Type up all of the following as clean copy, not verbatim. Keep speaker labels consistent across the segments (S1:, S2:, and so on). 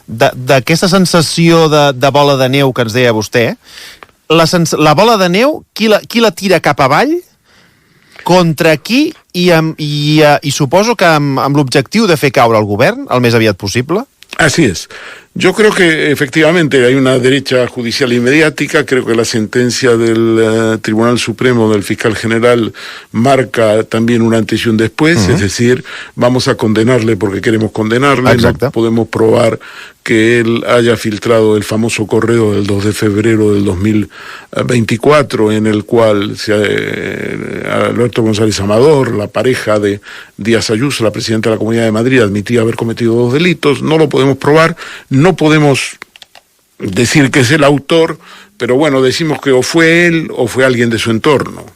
S1: d'aquesta sensació de bola de neu que ens deia vostè, la bola de neu, qui la tira cap avall, contra qui, i suposo que amb l'objectiu de fer caure el govern el més aviat possible?
S2: Así es. Yo creo que efectivamente hay una derecha judicial y mediática. Creo que la sentencia del Tribunal Supremo del Fiscal General marca también un antes y un después. Es decir, vamos a condenarle porque queremos condenarle.
S1: Exacto.
S2: No podemos probar que él haya filtrado el famoso correo del 2 de febrero del 2024, en el cual Alberto González Amador, la pareja de Díaz Ayuso, la presidenta de la Comunidad de Madrid, admitía haber cometido 2 delitos. No lo podemos probar, no podemos decir que es el autor, pero bueno, decimos que o fue él o fue alguien de su entorno.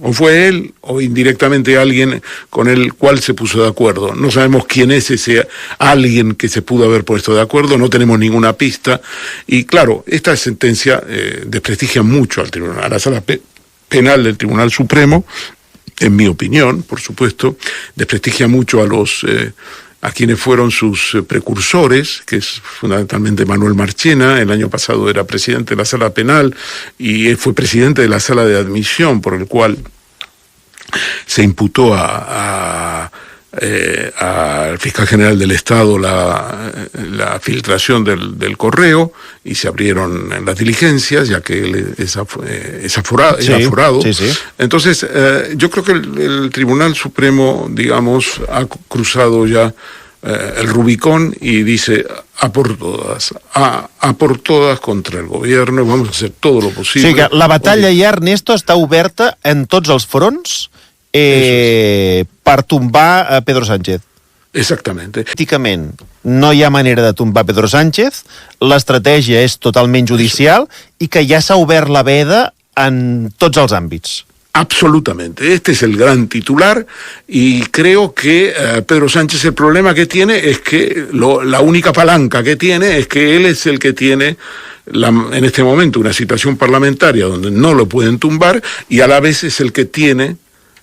S2: O fue él o indirectamente alguien con el cual se puso de acuerdo. No sabemos quién es ese alguien que se pudo haber puesto de acuerdo, no tenemos ninguna pista. Y claro, esta sentencia desprestigia mucho al tribunal, a la sala penal del Tribunal Supremo, en mi opinión, por supuesto, desprestigia mucho a quienes fueron sus precursores, que es fundamentalmente Manuel Marchena. El año pasado era presidente de la Sala Penal y él fue presidente de la Sala de Admisión, por el cual se imputó al fiscal general del Estado la filtración del correo, y se abrieron las diligencias, ya que él es aforado.
S1: Sí, sí.
S2: Entonces, yo creo que el Tribunal Supremo, digamos, ha cruzado ya el Rubicón y dice a por todas contra el gobierno, vamos a hacer todo lo posible.
S1: O sigui que la batalla ja, Ernesto, està oberta en tots els fronts per tombar a Pedro Sánchez.
S2: Exactamente.
S1: Políticament no hi ha manera de tombar Pedro Sánchez, l'estratègia és totalment judicial i que ja s'ha obert la veda en tots els àmbits.
S2: Absolutamente, este es el gran titular, y creo que Pedro Sánchez, el problema que tiene es que la única palanca que tiene es que él es el que tiene en este momento una situación parlamentaria donde no lo pueden tumbar, y a la vez es el que tiene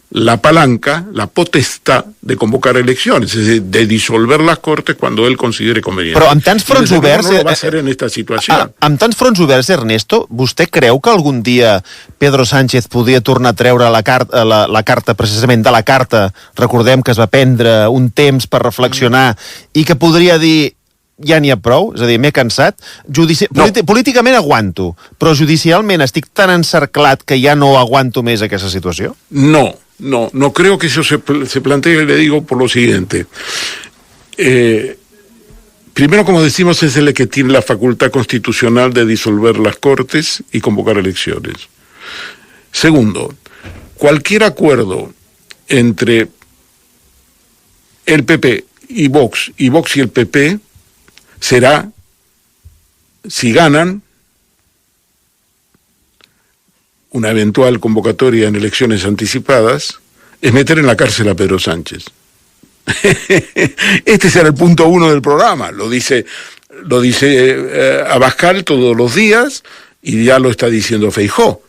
S2: la palanca, la potestad de convocar elecciones, es decir, de disolver las Cortes cuando él considere conveniente.
S1: Però amb tants fronts oberts...
S2: No lo va a hacer en esta situación.
S1: Amb tants fronts oberts, Ernesto, vostè creu que algun dia Pedro Sánchez podria tornar a treure la carta, precisament de la carta, recordem que es va prendre un temps per reflexionar, i que podria dir ja n'hi ha prou, és a dir, m'he cansat, políticament aguanto, però judicialment estic tan encerclat que ja no aguanto més aquesta situació?
S2: No creo que eso se plantee, le digo por lo siguiente. Primero, como decimos, es el que tiene la facultad constitucional de disolver las Cortes y convocar elecciones. Segundo, cualquier acuerdo entre el PP y Vox y el PP será, si ganan, una eventual convocatoria en elecciones anticipadas, es meter en la cárcel a Pedro Sánchez. Este será el punto 1 del programa, lo dice Abascal todos los días, y ya lo está diciendo Feijóo.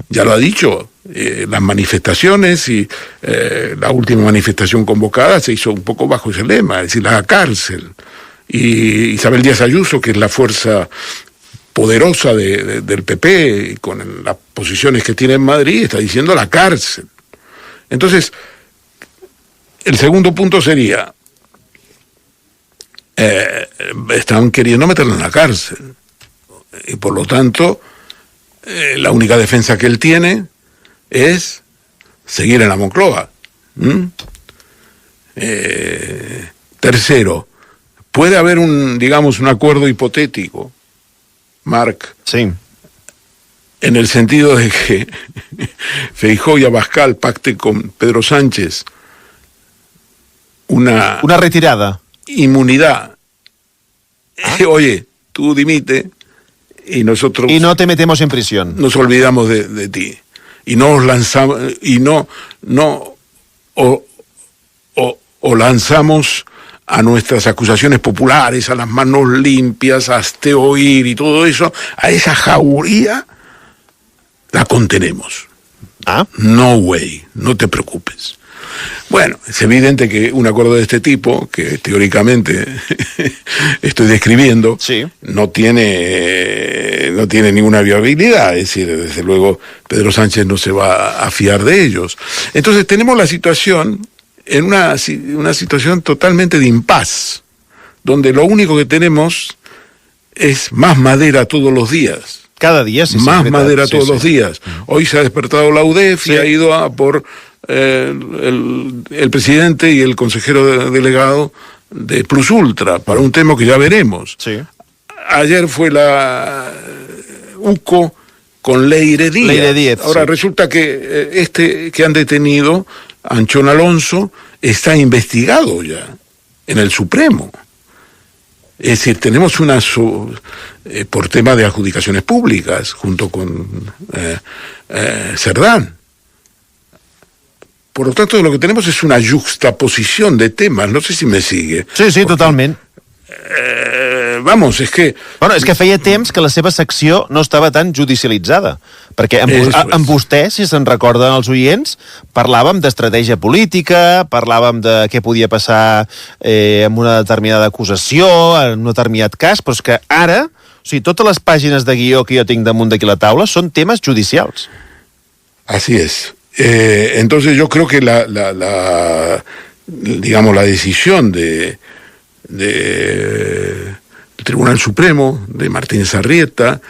S2: Ya lo ha dicho, las manifestaciones, y la última manifestación convocada se hizo un poco bajo ese lema, es decir, la cárcel. Y Isabel Díaz Ayuso, que es la fuerza poderosa del PP, con las posiciones que tiene en Madrid, está diciendo la cárcel. Entonces, el segundo punto sería, están queriendo meterlo en la cárcel, y por lo tanto, la única defensa que él tiene es seguir en la Moncloa. Tercero, puede haber un acuerdo hipotético, Marc,
S1: sí,
S2: en el sentido de que Feijóo y Abascal pacten con Pedro Sánchez una
S1: retirada,
S2: inmunidad. Oye, tú dimite y nosotros...
S1: Y no te metemos en prisión.
S2: Nos olvidamos de ti. Y no os lanzamos... O lanzamos a nuestras acusaciones populares, a las manos limpias, a oír y todo eso, a esa jauría la contenemos. No way, no te preocupes. Bueno, es evidente que un acuerdo de este tipo, que teóricamente estoy describiendo,
S1: sí,
S2: no tiene ninguna viabilidad. Es decir, desde luego Pedro Sánchez no se va a fiar de ellos. Entonces tenemos la situación en una situación totalmente de impas, donde lo único que tenemos es más madera todos los días.
S1: Cada día, sí.
S2: Más madera todos los días. Hoy se ha despertado la UDEF y ha ido a por el presidente y el consejero delegado de Plus Ultra para un tema que ya veremos.
S1: Sí.
S2: Ayer fue la UCO con Leire Díaz. Ahora resulta que que han detenido, Anchón Alonso, está investigado ya en el Supremo. Es decir, tenemos por tema de adjudicaciones públicas, junto con Cerdán. Por lo tanto, lo que tenemos es una yuxtaposición de temas, no sé si me sigue.
S1: Sí, sí, totalment.
S2: Vamos, és que...
S1: Bueno, és que feia temps que la seva secció no estava tan judicialitzada, perquè amb vostè, si se'n recorden els oients, parlàvem d'estratègia política, parlàvem de què podia passar amb una determinada acusació, en un determinat cas, però és que ara, o sigui, totes les pàgines de guió que jo tinc damunt d'aquí la taula són temes judicials.
S2: Así es. Entonces yo creo que la decisión del Tribunal Supremo, de Martínez Arrieta,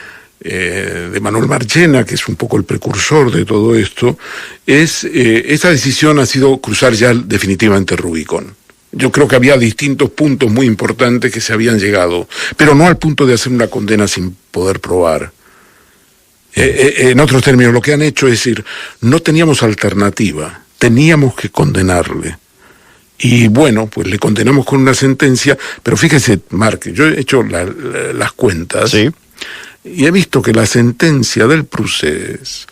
S2: de Manuel Marchena, que es un poco el precursor de todo esto, esta decisión ha sido cruzar ya definitivamente el Rubicón. Yo creo que había distintos puntos muy importantes que se habían llegado, pero no al punto de hacer una condena sin poder probar. En otros términos, lo que han hecho es decir, no teníamos alternativa, teníamos que condenarle. Y bueno, pues le condenamos con una sentencia, pero fíjese, Marc, yo he hecho las cuentas,
S1: sí,
S2: y he visto que la sentencia del Procés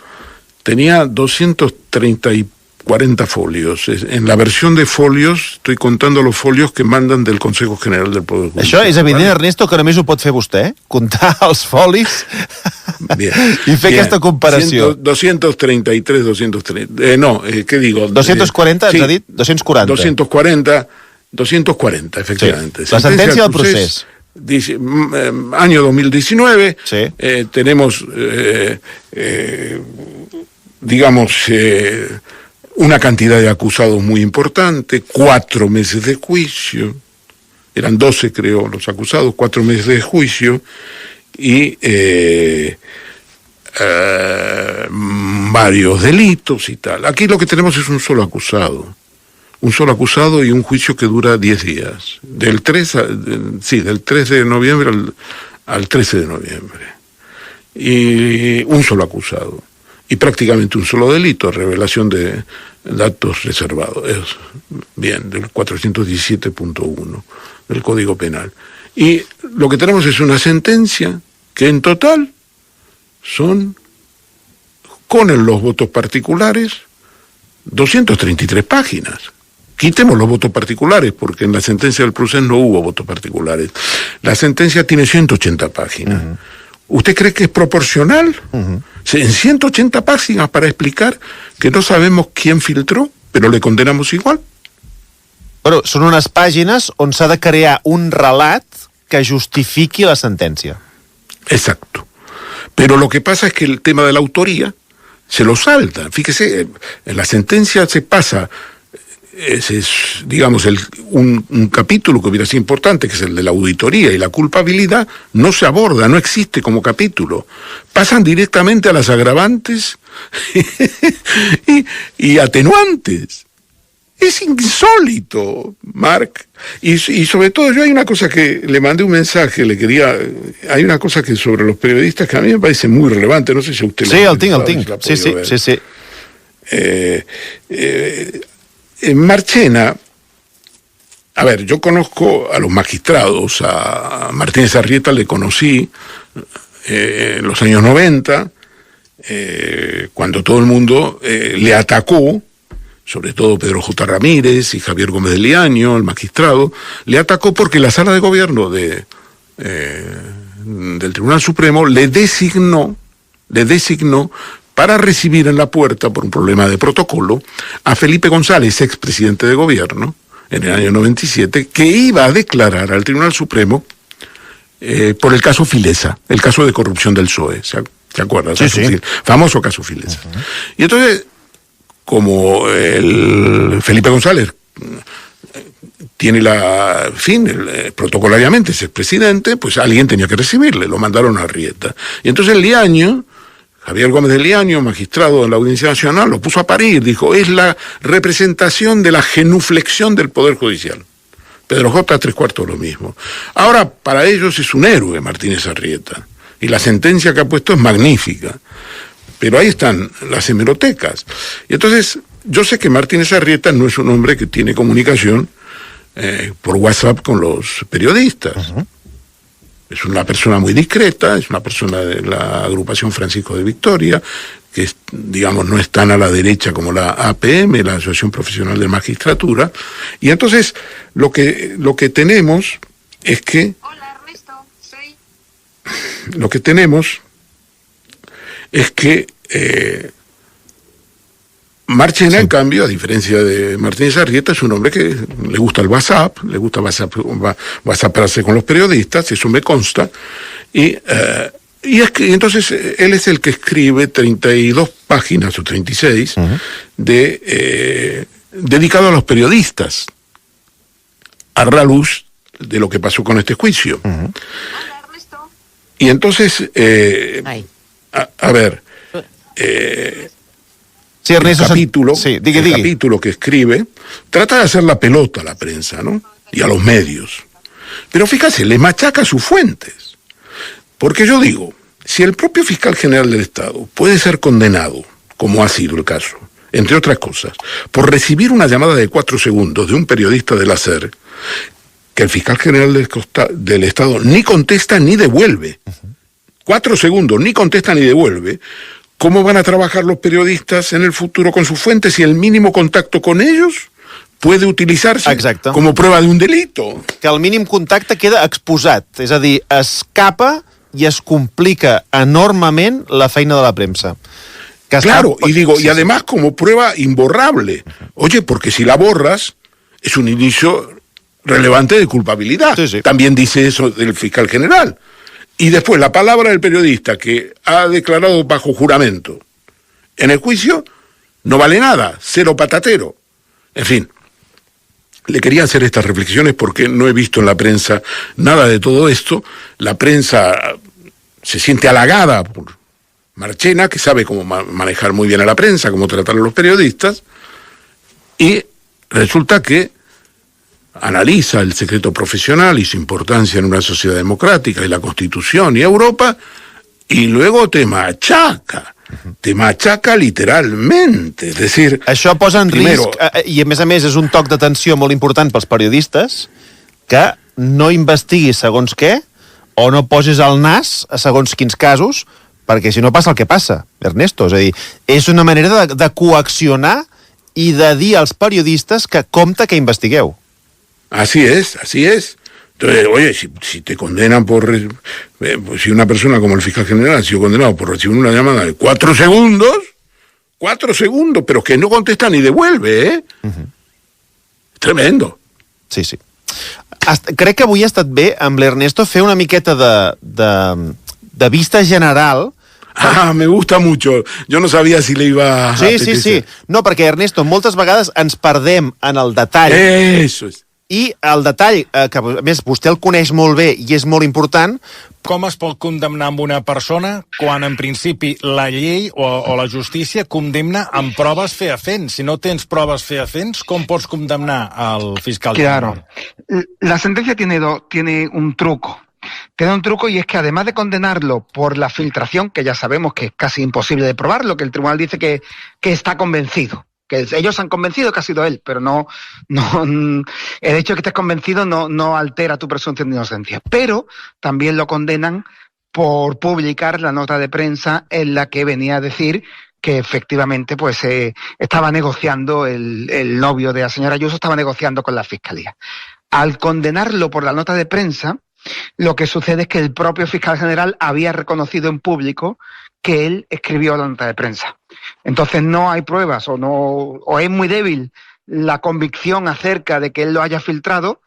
S2: tenía 240 folios. En la versión de folios, estoy contando los folios que mandan del Consejo General del Poder Judicial.
S1: Això és evident, Ernesto, que només ho pot fer vostè, comptar els folis
S2: bien,
S1: i fer aquesta comparació.
S2: 233, 230... ¿qué digo?
S1: 240,
S2: sí,
S1: ens ha dit? 240.
S2: 240, efectivamente.
S1: Sí. La sentencia del Procés.
S2: Año 2019,
S1: sí.
S2: Tenemos, una cantidad de acusados muy importante, 4 meses de juicio, eran 12 creo los acusados, 4 meses de juicio, y varios delitos y tal. Aquí lo que tenemos es un solo acusado y un juicio que dura 10 días, del 3 de noviembre al 13 de noviembre, y un solo acusado, y prácticamente un solo delito, revelación de datos reservados, del 417.1 del Código Penal. Y lo que tenemos es una sentencia que en total son, con los votos particulares, 233 páginas. Quitemos los votos particulares, porque en la sentencia del Procés no hubo votos particulares. La sentencia tiene 180 páginas. Uh-huh. ¿Usted cree que es proporcional? Uh-huh. En 180 páginas para explicar que no sabemos quién filtró, pero le condenamos igual.
S1: Però són unes pàgines on s'ha de crear un relat que justifiqui la sentència.
S2: Exacto. Pero lo que pasa es que el tema de la autoría se lo salta. Fíjese, en la sentencia se pasa, un capítulo que hubiera sido importante, que es el de la auditoría y la culpabilidad, no se aborda, no existe como capítulo. Pasan directamente a las agravantes y atenuantes. Es insólito, Marc. Y sobre todo, yo hay una cosa que le mandé un mensaje, hay una cosa que sobre los periodistas que a mí me parece muy relevante, no sé si a usted
S1: sí, el tinc. Sí.
S2: Marchena, a ver, yo conozco a los magistrados, a Martínez Arrieta le conocí en los años 90, cuando todo el mundo le atacó, sobre todo Pedro J. Ramírez y Javier Gómez de Liaño, el magistrado, le atacó porque la sala de gobierno del Tribunal Supremo le designó para recibir en la puerta, por un problema de protocolo, a Felipe González, expresidente de gobierno, en el año 97, que iba a declarar al Tribunal Supremo por el caso Filesa, el caso de corrupción del PSOE, ¿se acuerdan?
S1: Sí, sí.
S2: Famoso caso Filesa. Y entonces, como Felipe González tiene protocolariamente es presidente, pues alguien tenía que recibirle, lo mandaron a Arrieta. Y entonces Javier Gómez de Liaño, magistrado de la Audiencia Nacional, lo puso a parir, dijo, es la representación de la genuflexión del Poder Judicial. Pedro J. 3/4 lo mismo. Ahora, para ellos es un héroe Martínez Arrieta, y la sentencia que ha puesto es magnífica. Pero ahí están las hemerotecas. Y entonces, yo sé que Martínez Arrieta no es un hombre que tiene comunicación por WhatsApp con los periodistas. Uh-huh. Es una persona muy discreta, es una persona de la agrupación Francisco de Victoria, que digamos no es tan a la derecha como la APM, la Asociación Profesional de Magistratura. Y entonces, lo que tenemos es que...
S3: Hola, Ernesto, soy...
S2: Lo que tenemos es que Marchena, en cambio, a diferencia de Martínez Arrieta, es un hombre que le gusta el WhatsApp, le gusta WhatsApparse con los periodistas, eso me consta, y es que entonces él es el que escribe 32 páginas o 36 uh-huh. Dedicado a los periodistas, a la luz de lo que pasó con este juicio. Uh-huh.
S3: Hola, Ernesto.
S2: Y entonces, a ver...
S1: sí, Ernesto,
S2: el capítulo que escribe trata de hacer la pelota a la prensa, ¿no? Y a los medios. Pero fíjate, le machaca sus fuentes. Porque yo digo, si el propio fiscal general del Estado puede ser condenado, como ha sido el caso, entre otras cosas, por recibir una llamada de 4 segundos de un periodista del ACER, que el fiscal general del Estado ni contesta ni devuelve. 4 segundos, ni contesta ni devuelve. ¿Cómo van a trabajar los periodistas en el futuro con sus fuentes si el mínimo contacto con ellos puede utilitzar-se com a prova d'un delito?
S1: Que el mínim contacte queda exposat, és a dir, escapa i es complica enormement la feina de la premsa.
S2: Claro, y digo, y además como prueba imborrable. Oye, porque si la borras, es un inicio relevante de culpabilidad. Sí, sí. También dice eso el fiscal general. Y después la palabra del periodista que ha declarado bajo juramento en el juicio no vale nada, cero patatero. En fin, le quería hacer estas reflexiones porque no he visto en la prensa nada de todo esto. La prensa se siente halagada por Marchena, que sabe cómo manejar muy bien a la prensa, cómo tratar a los periodistas, y resulta que analiza el secreto profesional y su importancia en una sociedad democrática y la Constitución y Europa, y luego te machaca literalmente. És a dir,
S1: això posa en risc, i a més és un toc d'atenció molt important pels periodistes, que no investiguis segons què, o no posis el nas a segons quins casos, perquè si no passa el que passa, Ernesto. És a dir, és una manera de coaccionar i de dir als periodistes que compte que investigueu.
S2: Así es. Entonces, oye, si te condenan si una persona como el fiscal general ha sido condenado por recibir una llamada de 4 segundos, pero que no contesta ni devuelve, ¿eh? Uh-huh. Tremendo.
S1: Sí. Crec que avui ha estat bé amb l'Ernesto fer una miqueta de vista general.
S2: Me gusta mucho. Yo no sabía si le iba a apetecer.
S1: Sí. No, perquè, Ernesto, moltes vegades ens perdem en el detall.
S2: Eso es.
S1: I el detall, que a més vostè el coneix molt bé i és molt important...
S4: Com es pot condemnar amb una persona quan en principi la llei o la justícia condemna amb proves fehacients? Si no tens proves fehacients, com pots condemnar al fiscal?
S5: Claro. La sentencia tiene un truco. Tiene un truco, y es que además de condenarlo por la filtración, que ya sabemos que es casi imposible de probarlo, que el tribunal dice que está convencido, que ellos han convencido que ha sido él, pero no el hecho de que estés convencido no altera tu presunción de inocencia. Pero también lo condenan por publicar la nota de prensa en la que venía a decir que efectivamente pues estaba negociando, el novio de la señora Ayuso estaba negociando con la Fiscalía. Al condenarlo por la nota de prensa, Lo que sucede es que el propio fiscal general había reconocido en público que él escribió la nota de prensa. Entonces no hay pruebas o es muy débil la convicción acerca de que él lo haya filtrado,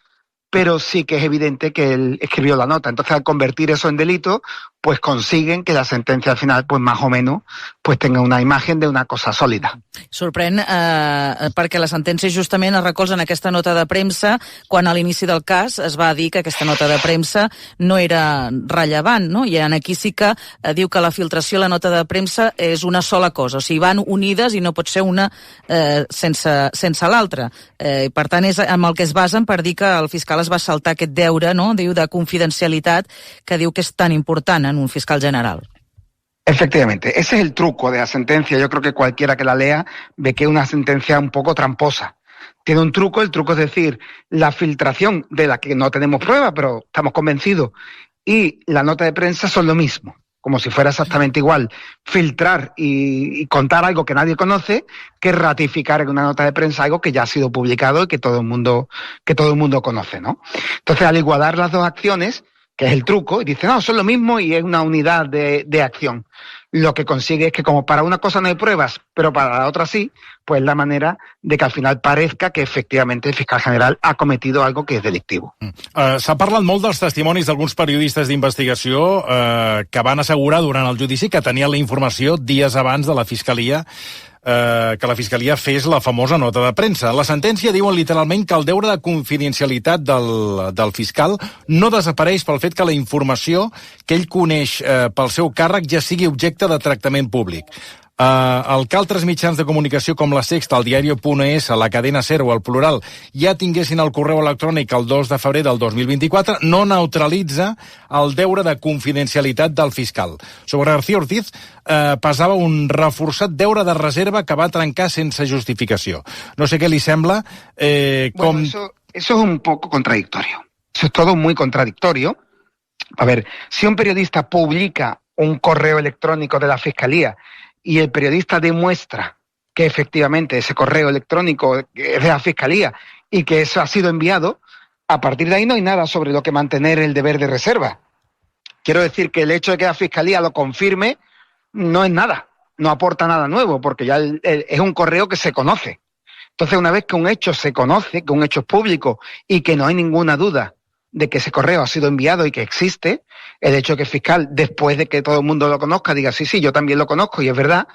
S5: pero sí que es evidente que él escribió la nota. Entonces, al convertir eso en delito, pues consiguen que la sentencia al final, pues más o menos, pues tenga una imagen de una cosa sòlida.
S6: Sorprèn perquè la sentència justament es recolza en aquesta nota de premsa quan a l'inici del cas es va dir que aquesta nota de premsa no era rellevant, no? I aquí sí que diu que la filtració i la nota de premsa és una sola cosa, o sigui, van unides i no pot ser una sense l'altra. Per tant, és amb el que es basen per dir que el fiscal es va saltar aquest deure, no? Diu, de confidencialitat que diu que és tan important en un fiscal general.
S5: Efectivamente, ese es el truco de la sentencia. Yo creo que cualquiera que la lea ve que es una sentencia un poco tramposa. Tiene un truco, el truco es decir, la filtración de la que no tenemos prueba, pero estamos convencidos, y la nota de prensa son lo mismo, como si fuera exactamente igual. Filtrar y contar algo que nadie conoce que ratificar en una nota de prensa algo que ya ha sido publicado y que todo el mundo conoce, ¿no? Entonces, al igualar las dos acciones, que es el truco, y dice, no, son lo mismo y es una unidad de acción. Lo que consigue es que como para una cosa no hay pruebas, pero para la otra sí, pues la manera de que al final parezca que efectivamente el fiscal general ha cometido algo que és delictiu.
S4: S'ha parlat molt dels testimonis d'alguns periodistes d'investigació que van assegurar durant el judici que tenien la informació dies abans de la Fiscalia que la Fiscalia fes la famosa nota de premsa. La sentència diuen literalment que el deure de confidencialitat del fiscal no desapareix pel fet que la informació que ell coneix pel seu càrrec ja sigui objecte de tractament públic. El que altres mitjans de comunicació com La Sexta, el Diario.es, la Cadena Ser o el Plural ja tinguessin el correu electrònic el 2 de febrer del 2024 no neutralitza el deure de confidencialitat del fiscal. Sobre García Ortiz pesava un reforçat deure de reserva que va trencar sense justificació. No sé què li sembla.
S5: Bueno, eso es un poco contradictorio. Eso es todo muy contradictorio. A ver, si un periodista publica un correo electrónico de la Fiscalía y el periodista demuestra que efectivamente ese correo electrónico es de la Fiscalía y que eso ha sido enviado, a partir de ahí no hay nada sobre lo que mantener el deber de reserva. Quiero decir que el hecho de que la Fiscalía lo confirme no es nada, no aporta nada nuevo, porque ya es un correo que se conoce. Entonces, una vez que un hecho se conoce, que un hecho es público y que no hay ninguna duda de que ese correo ha sido enviado y que existe, el hecho de que el fiscal, después de que todo el mundo lo conozca, diga, sí, yo también lo conozco y es verdad,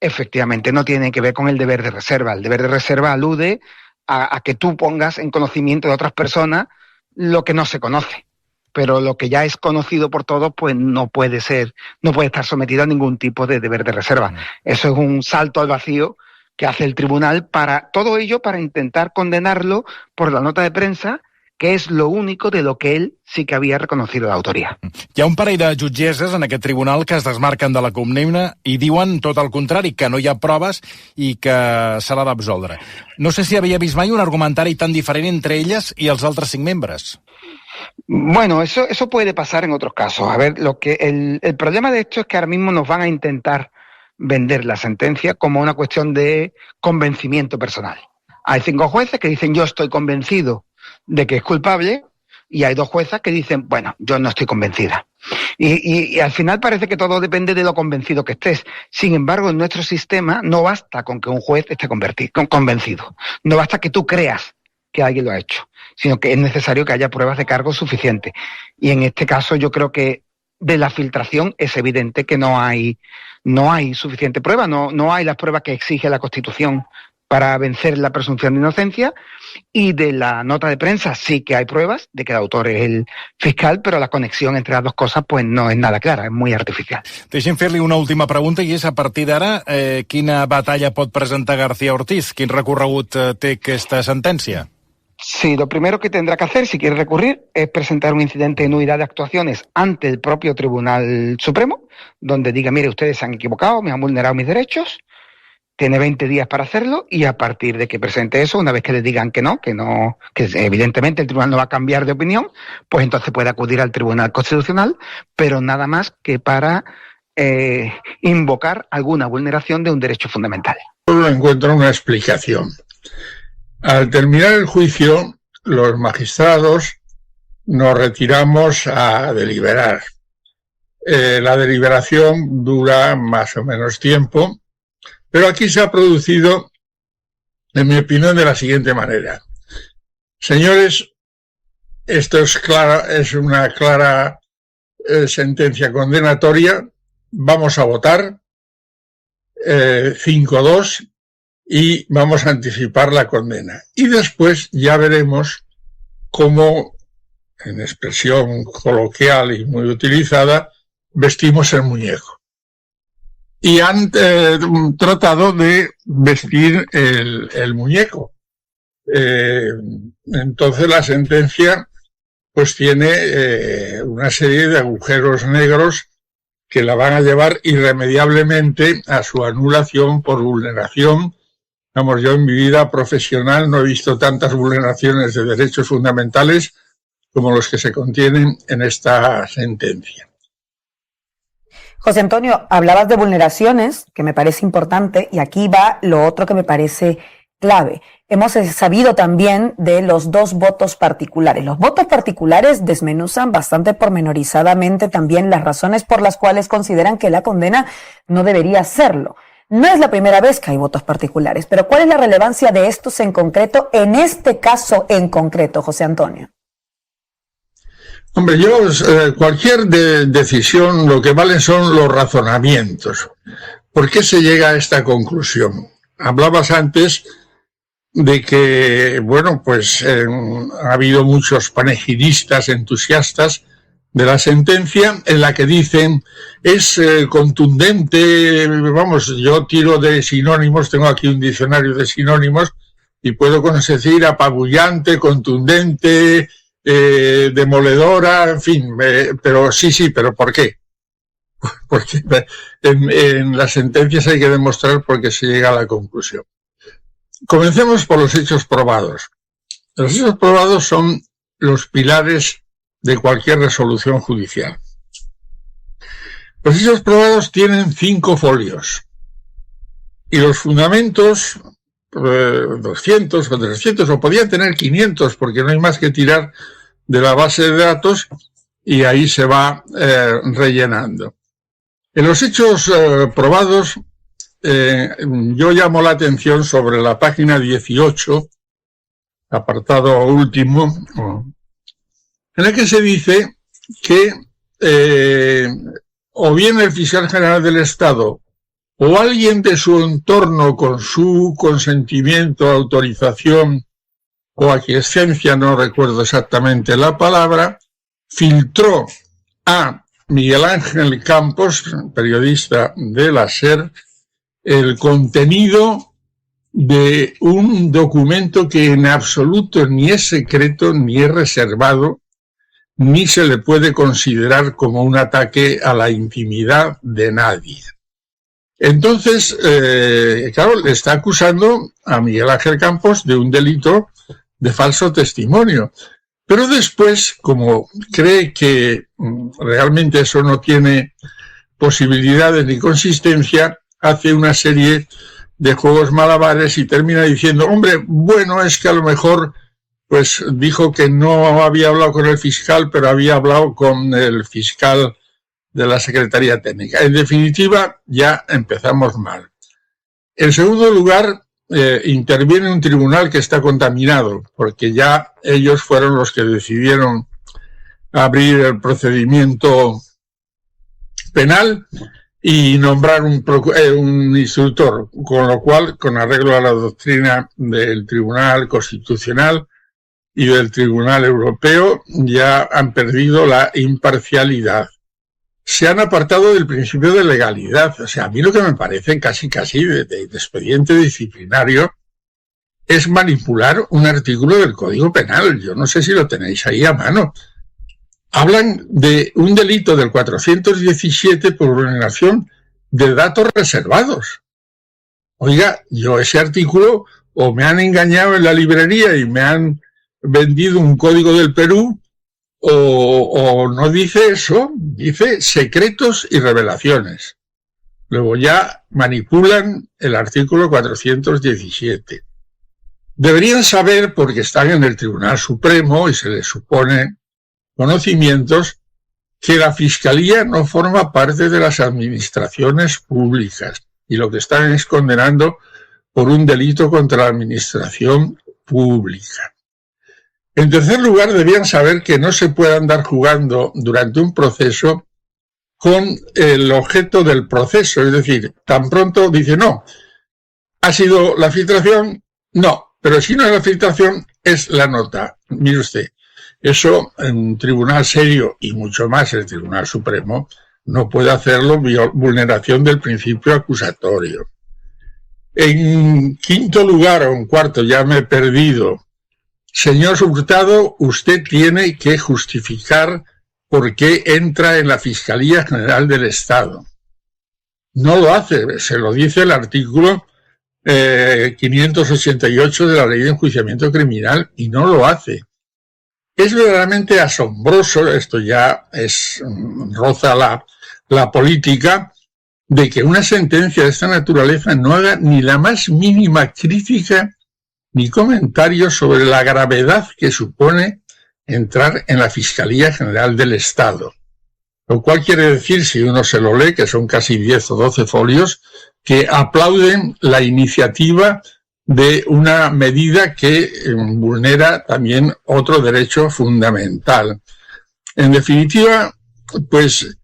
S5: efectivamente no tiene que ver con el deber de reserva. El deber de reserva alude a que tú pongas en conocimiento de otras personas lo que no se conoce. Pero lo que ya es conocido por todos, pues no puede estar sometido a ningún tipo de deber de reserva. Eso es un salto al vacío que hace el tribunal para todo ello, para intentar condenarlo por la nota de prensa, que és lo único de lo que ell sí que havia reconocido l'autoria.
S4: Hi ha un parell de jutgesses en aquest tribunal que es desmarquen de la condemna i diuen tot el contrari, que no hi ha proves i que se l'ha d'absoldre. No sé si havia vist mai un argumentari tan diferent entre elles i els altres 5 membres.
S5: Bueno, eso puede pasar en otros casos. A ver, el problema de esto es que ahora mismo nos van a intentar vender la sentencia como una cuestión de convencimiento personal. Hay 5 jueces que dicen yo estoy convencido de que es culpable y hay 2 juezas que dicen, bueno, yo no estoy convencida. Y al final parece que todo depende de lo convencido que estés. Sin embargo, en nuestro sistema no basta con que un juez esté convencido. No basta que tú creas que alguien lo ha hecho, sino que es necesario que haya pruebas de cargo suficientes. Y en este caso yo creo que de la filtración es evidente que no hay suficiente prueba, no hay las pruebas que exige la Constitución para vencer la presunción de inocencia, y de la nota de prensa sí que hay pruebas de que el autor es el fiscal, però la connexió entre las 2 coses pues no és nada clara, és molt artificial.
S4: Deixem fer-li una última pregunta, i és a partir d'ara, quina batalla pot presentar García Ortiz? Quin recorregut té aquesta sentència?
S5: Sí, lo primero que tendrá que hacer, si quiere recurrir, es presentar un incidente de nulidad de actuaciones ante el propio Tribunal Supremo, donde diga, mire, ustedes se han equivocado, me han vulnerado mis derechos. Tiene 20 días para hacerlo y a partir de que presente eso, una vez que le digan que evidentemente el tribunal no va a cambiar de opinión, pues entonces puede acudir al Tribunal Constitucional, pero nada más que para invocar alguna vulneración de un derecho fundamental.
S7: Solo encuentro una explicación. Al terminar el juicio, los magistrados nos retiramos a deliberar. La deliberación dura más o menos tiempo, pero aquí se ha producido, en mi opinión, de la siguiente manera. Señores, esto es una clara sentencia condenatoria. Vamos a votar 5-2 y vamos a anticipar la condena. Y después ya veremos cómo, en expresión coloquial y muy utilizada, vestimos el muñeco. Y han tratado de vestir el muñeco. Entonces la sentencia pues tiene una serie de agujeros negros que la van a llevar irremediablemente a su anulación por vulneración. Vamos, yo en mi vida profesional no he visto tantas vulneraciones de derechos fundamentales como los que se contienen en esta sentencia.
S8: José Antonio, hablabas de vulneraciones, que me parece importante, y aquí va lo otro que me parece clave. Hemos sabido también de los 2 votos particulares. Los votos particulares desmenuzan bastante pormenorizadamente también las razones por las cuales consideran que la condena no debería serlo. No es la primera vez que hay votos particulares, pero ¿cuál es la relevancia de estos en concreto, en este caso en concreto, José Antonio?
S7: Hombre, cualquier decisión, lo que valen son los razonamientos. ¿Por qué se llega a esta conclusión? Hablabas antes de que, bueno, pues ha habido muchos panegidistas entusiastas de la sentencia en la que dicen es contundente, vamos, yo tiro de sinónimos, tengo aquí un diccionario de sinónimos y puedo decir apabullante, contundente, demoledora, en fin, pero sí, pero ¿por qué? Porque en las sentencias hay que demostrar por qué se llega a la conclusión. Comencemos por los hechos probados. Los hechos probados son los pilares de cualquier resolución judicial. Los hechos probados tienen 5 folios y los fundamentos 200 o 300 o podían tener 500 porque no hay más que tirar de la base de datos y ahí se va rellenando. En los hechos probados yo llamo la atención sobre la página 18, apartado último, en el que se dice que o bien el fiscal general del Estado o alguien de su entorno con su consentimiento, autorización o aquiescencia, no recuerdo exactamente la palabra, filtró a Miguel Ángel Campos, periodista de la SER, el contenido de un documento que en absoluto ni es secreto, ni es reservado, ni se le puede considerar como un ataque a la intimidad de nadie. Entonces, claro, le está acusando a Miguel Ángel Campos de un delito de falso testimonio. Pero después, como cree que realmente eso no tiene posibilidades ni consistencia, hace una serie de juegos malabares y termina diciendo, hombre, bueno, es que a lo mejor pues dijo que no había hablado con el fiscal, pero había hablado con el fiscal de la Secretaría Técnica. En definitiva, ya empezamos mal. En segundo lugar, interviene un tribunal que está contaminado, porque ya ellos fueron los que decidieron abrir el procedimiento penal y nombrar un instructor, con lo cual, con arreglo a la doctrina del Tribunal Constitucional y del Tribunal Europeo, ya han perdido la imparcialidad. Se han apartado del principio de legalidad. O sea, a mí lo que me parece casi de expediente disciplinario es manipular un artículo del Código Penal. Yo no sé si lo tenéis ahí a mano. Hablan de un delito del 417 por vulneración de datos reservados. Oiga, yo ese artículo o me han engañado en la librería y me han vendido un código del Perú, o no dice eso, dice secretos y revelaciones. Luego ya manipulan el artículo 417. Deberían saber, porque están en el Tribunal Supremo y se les supone conocimientos que la Fiscalía no forma parte de las administraciones públicas y lo que están es condenando por un delito contra la administración pública. En tercer lugar, debían saber que no se puede andar jugando durante un proceso con el objeto del proceso, es decir, tan pronto dice no, ¿ha sido la filtración? No, pero si no es la filtración, es la nota. Mire usted, eso en un tribunal serio, y mucho más el Tribunal Supremo, no puede hacerlo vulneración del principio acusatorio. En quinto lugar, o en cuarto, ya me he perdido. Señor Hurtado, usted tiene que justificar por qué entra en la Fiscalía General del Estado. No lo hace, se lo dice el artículo 588 de la Ley de Enjuiciamiento Criminal y no lo hace. Es verdaderamente asombroso, esto ya roza la política, de que una sentencia de esta naturaleza no haga ni la más mínima crítica ni comentario sobre la gravedad que supone entrar en la Fiscalía General del Estado. Lo cual quiere decir, si uno se lo lee, que son casi 10 o 12 folios, que aplauden la iniciativa de una medida que vulnera también otro derecho fundamental. En definitiva, pues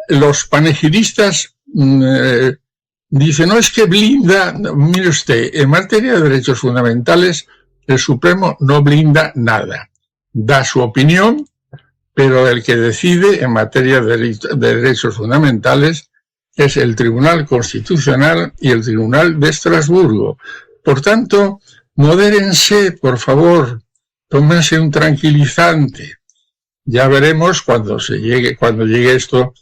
S7: los panegidistas dicen, no, es que blinda, mire usted, en materia de derechos fundamentales, el Supremo no blinda nada. Da su opinión, pero el que decide en materia de derechos fundamentales es el Tribunal Constitucional y el Tribunal de Estrasburgo. Por tanto, modérense, por favor, tómense un tranquilizante. Ya veremos cuando llegue esto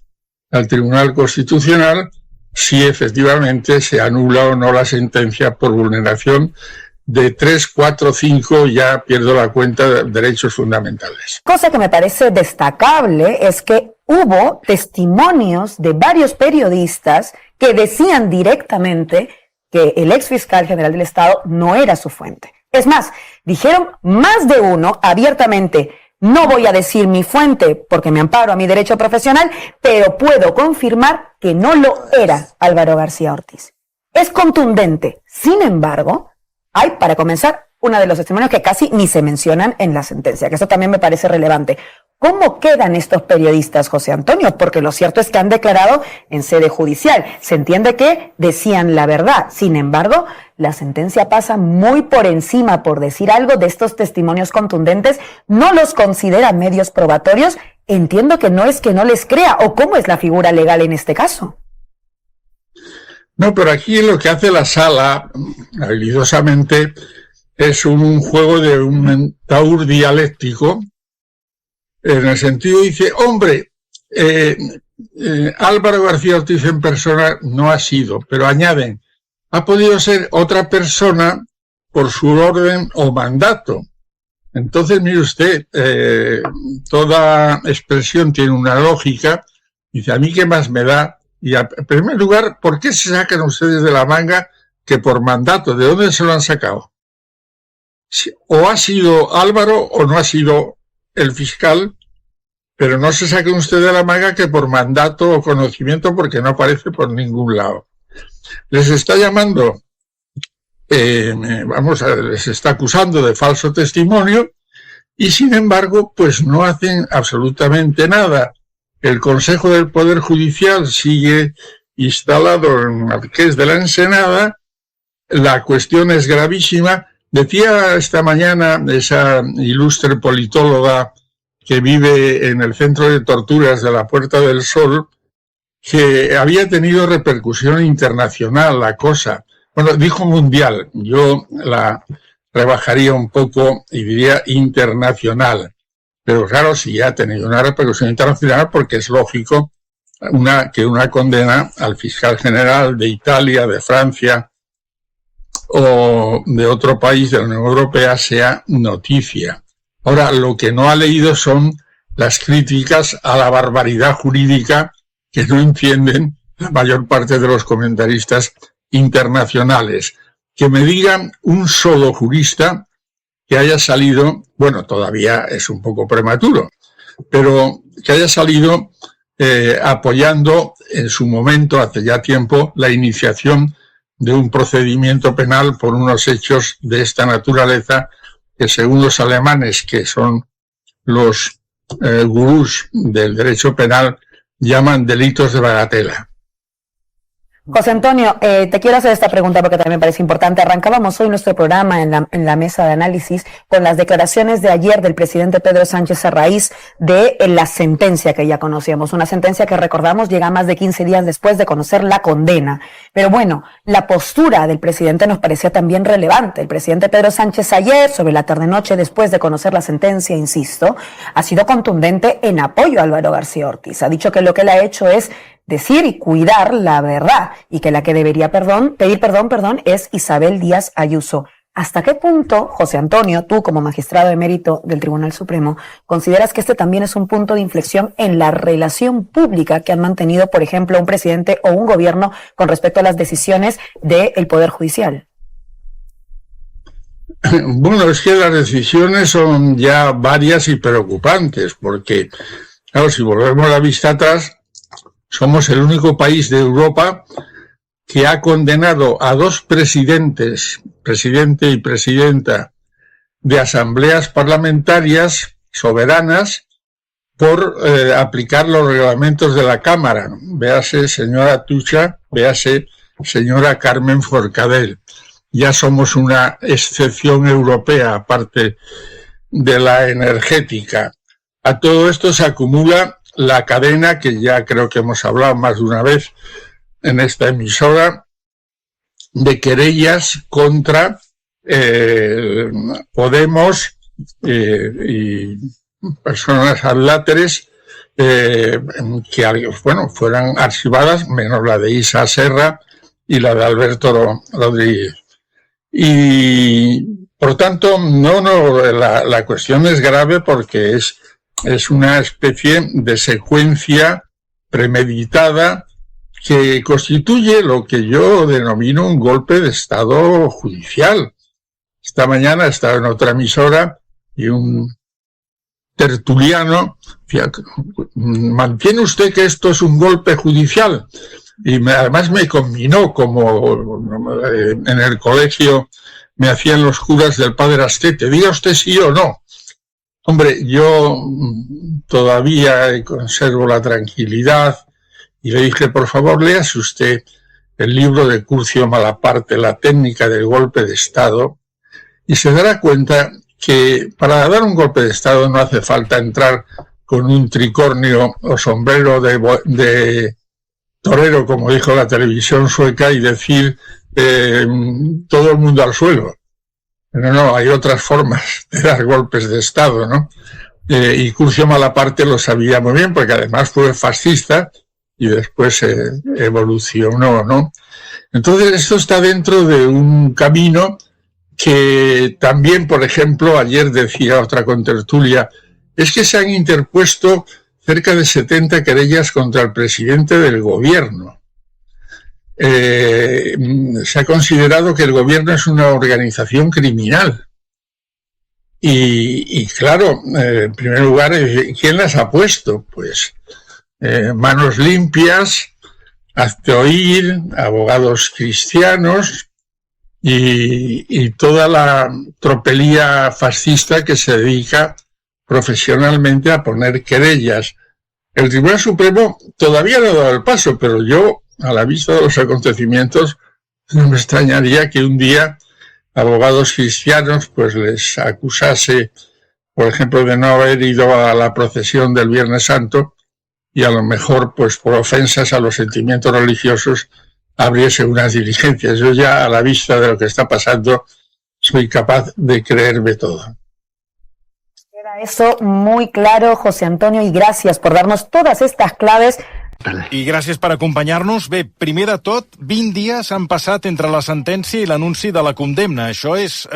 S7: al Tribunal Constitucional si efectivamente se anula o no la sentencia por vulneración de 3, 4, 5, ya pierdo la cuenta, de derechos fundamentales.
S8: Cosa que me parece destacable es que hubo testimonios de varios periodistas que decían directamente que el ex fiscal general del Estado no era su fuente. Es más, dijeron más de uno abiertamente, no voy a decir mi fuente porque me amparo a mi derecho profesional, pero puedo confirmar que no lo era Álvaro García Ortiz. Es contundente. Sin embargo, hay, para comenzar, uno de los testimonios que casi ni se mencionan en la sentencia, que eso también me parece relevante. ¿Cómo quedan estos periodistas, José Antonio? Porque lo cierto es que han declarado en sede judicial. Se entiende que decían la verdad. Sin embargo, la sentencia pasa muy por encima, por decir algo, de estos testimonios contundentes. No los consideran medios probatorios. Entiendo que no es que no les crea. ¿O cómo es la figura legal en este caso?
S7: No, pero aquí lo que hace la sala, habilidosamente, es un juego de un taur dialéctico. En el sentido dice, hombre, Álvaro García Ortiz en persona no ha sido, pero añaden, ha podido ser otra persona por su orden o mandato. Entonces, mire usted, toda expresión tiene una lógica. Dice, ¿a mí qué más me da? Y en primer lugar, ¿por qué se sacan ustedes de la manga que por mandato? ¿De dónde se lo han sacado? O ha sido Álvaro o no ha sido el fiscal, pero no se saquen ustedes de la manga que por mandato o conocimiento, porque no aparece por ningún lado. Les está llamando, les está acusando de falso testimonio y sin embargo, pues no hacen absolutamente nada. El Consejo del Poder Judicial sigue instalado en Marqués de la Ensenada. La cuestión es gravísima. Decía esta mañana esa ilustre politóloga que vive en el centro de torturas de la Puerta del Sol que había tenido repercusión internacional la cosa. Bueno, dijo mundial, yo la rebajaría un poco y diría internacional. Pero claro, sí ha tenido una repercusión internacional porque es lógico que una condena al fiscal general de Italia, de Francia o de otro país de la Unión Europea sea noticia. Ahora, lo que no ha leído son las críticas a la barbaridad jurídica que no entienden la mayor parte de los comentaristas internacionales. Que me digan un solo jurista que haya salido, bueno, todavía es un poco prematuro, pero que haya salido apoyando en su momento, hace ya tiempo, la iniciación de un procedimiento penal por unos hechos de esta naturaleza que, según los alemanes, que son los gurús del derecho penal, llaman delitos de bagatela.
S8: José Antonio, te quiero hacer esta pregunta porque también me parece importante. Arrancábamos hoy nuestro programa en la mesa de análisis con las declaraciones de ayer del presidente Pedro Sánchez a raíz de la sentencia que ya conocíamos. Una sentencia que, recordamos, llega más de 15 días después de conocer la condena. Pero bueno, la postura del presidente nos parecía también relevante. El presidente Pedro Sánchez ayer, sobre la tarde-noche, después de conocer la sentencia, insisto, ha sido contundente en apoyo a Álvaro García Ortiz. Ha dicho que lo que él ha hecho es decir y cuidar la verdad, y que la que debería pedir perdón es Isabel Díaz Ayuso. ¿Hasta qué punto, José Antonio, tú como magistrado emérito del Tribunal Supremo, consideras que este también es un punto de inflexión en la relación pública que han mantenido, por ejemplo, un presidente o un gobierno con respecto a las decisiones del Poder Judicial?
S7: Bueno, es que las decisiones son ya varias y preocupantes, porque, claro, si volvemos la vista atrás, somos el único país de Europa que ha condenado a 2 presidentes, presidente y presidenta, de asambleas parlamentarias soberanas por aplicar los reglamentos de la Cámara. Véase señora Tucha, véase señora Carmen Forcadell. Ya somos una excepción europea, aparte de la energética. A todo esto se acumula la cadena, que ya creo que hemos hablado más de una vez en esta emisora, de querellas contra Podemos y personas adláteres que, bueno, fueran archivadas, menos la de Isa Serra y la de Alberto Rodríguez. Y, por tanto, la cuestión es grave porque es una especie de secuencia premeditada que constituye lo que yo denomino un golpe de Estado judicial. Esta mañana estaba en otra emisora y un tertuliano decía: ¿mantiene usted que esto es un golpe judicial? Y además me combinó, como en el colegio me hacían los curas del Padre Astete: diga usted sí o no. Hombre, yo todavía conservo la tranquilidad y le dije: por favor, léase usted el libro de Curcio Malaparte, La técnica del golpe de Estado, y se dará cuenta que para dar un golpe de Estado no hace falta entrar con un tricornio o sombrero de torero, como dijo la televisión sueca, y decir todo el mundo al suelo. No, hay otras formas de dar golpes de Estado, ¿no? Y Curcio Malaparte lo sabía muy bien, porque además fue fascista y después evolucionó, ¿no? Entonces, esto está dentro de un camino que también, por ejemplo, ayer decía otra contertulia, es que se han interpuesto cerca de 70 querellas contra el presidente del gobierno. Se ha considerado que el gobierno es una organización criminal. Y claro, en primer lugar, ¿quién las ha puesto? Pues Manos Limpias, Hazte Oír, Abogados Cristianos y toda la tropelía fascista que se dedica profesionalmente a poner querellas. El Tribunal Supremo todavía no ha dado el paso, pero yo, a la vista de los acontecimientos, no me extrañaría que un día Abogados Cristianos pues les acusase, por ejemplo, de no haber ido a la procesión del Viernes Santo y a lo mejor pues por ofensas a los sentimientos religiosos abriese unas diligencias. Yo ya, a la vista de lo que está pasando, soy capaz de creerme todo.
S8: Queda eso muy claro, José Antonio, y gracias por darnos todas estas claves.
S4: I gràcies per acompanyar-nos. Bé, primer de tot, 20 dies han passat entre la sentència i l'anunci de la condemna. Això és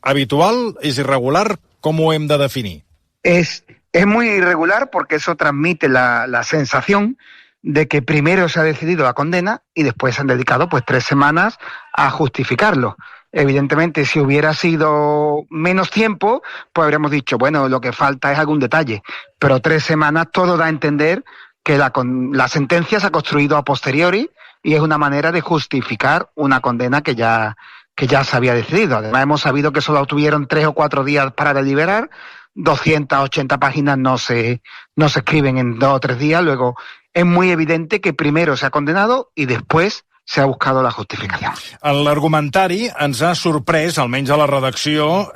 S4: habitual, és irregular? Com ho hem de definir?
S5: Es muy irregular porque eso transmite la sensación de que primero se ha decidido la condena y después se han dedicado pues 3 semanas a justificarlo. Evidentemente, si hubiera sido menos tiempo, pues habríamos dicho, bueno, lo que falta es algún detalle. Pero 3 semanas todo da a entender que la sentencia se ha construido a posteriori y es una manera de justificar una condena que ya se había decidido. Además, hemos sabido que solo tuvieron 3 o 4 días para deliberar. 280 páginas no se escriben en 2 o 3 días. Luego, es muy evidente que primero se ha condenado y después se ha buscado la justificació.
S4: L'argumentari ens ha sorprès, almenys a la redacció,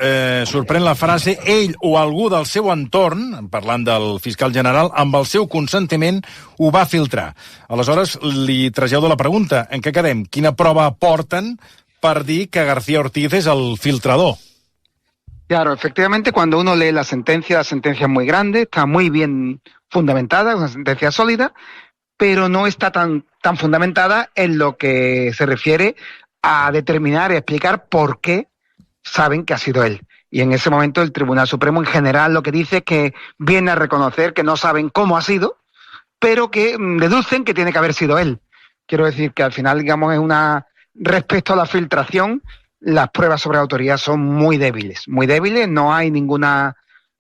S4: sorprèn la frase ell o algú del seu entorn, parlant del fiscal general, amb el seu consentiment ho va filtrar. Aleshores, li trasllado la pregunta. En què quedem? Quina prova aporten per dir que García Ortiz és el filtrador?
S5: Claro, efectivamente, cuando uno lee la sentencia es muy grande, está muy bien fundamentada, es una sentencia sólida, pero no está tan fundamentada en lo que se refiere a determinar y explicar por qué saben que ha sido él. Y en ese momento el Tribunal Supremo en general lo que dice es que viene a reconocer que no saben cómo ha sido, pero que deducen que tiene que haber sido él. Quiero decir que al final, digamos, respecto a la filtración, las pruebas sobre autoría son muy débiles, no hay ninguna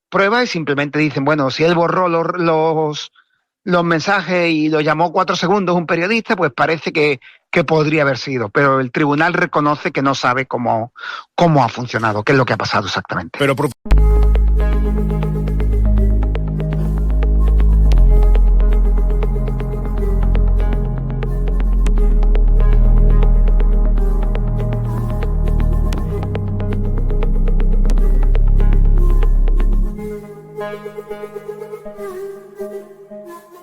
S5: prueba y simplemente dicen, bueno, si él borró los mensajes y lo llamó 4 segundos un periodista, pues parece que podría haber sido, pero el tribunal reconoce que no sabe cómo ha funcionado, qué es lo que ha pasado exactamente.
S4: Pero